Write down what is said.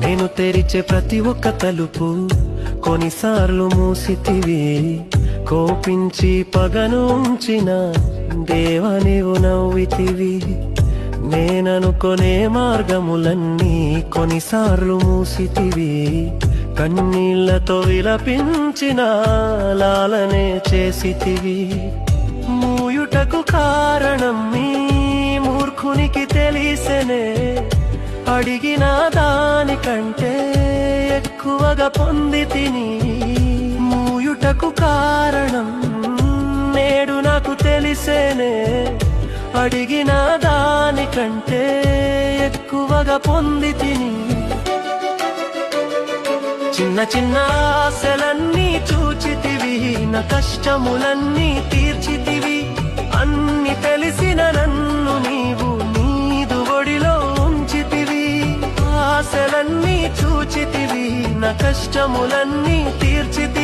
నేను తెరిచే ప్రతి ఒక్క తలుపు కొన్నిసార్లు మూసితివి. కోపించి పగను ఉంచిన దేవా నీవు నవ్వితివి. నేననుకొనే మార్గములన్నీ కొన్నిసార్లు మూసితివి. కన్నీళ్లతో విలపించిన లాలనే చేసితివి. మూయుటకు కారణం మీ మూర్ఖునికి తెలిసెనే. అడిగిన దానికంటే ఎక్కువగా పొందితిని. మూయుటకు కారణం నేడు నాకు తెలిసేనే. అడిగిన దానికంటే ఎక్కువగా పొందితిని. చిన్న చిన్న ఆశలన్నీ చూచితివి, నా కష్టములన్నీ తీర్చితివి. అన్ని తెలిసిన నన్ను నీవు నీదు ఒడిలో ఉంచితివి. ఆశలన్నీ చూచితివి, నా కష్టములన్నీ తీర్చితివి.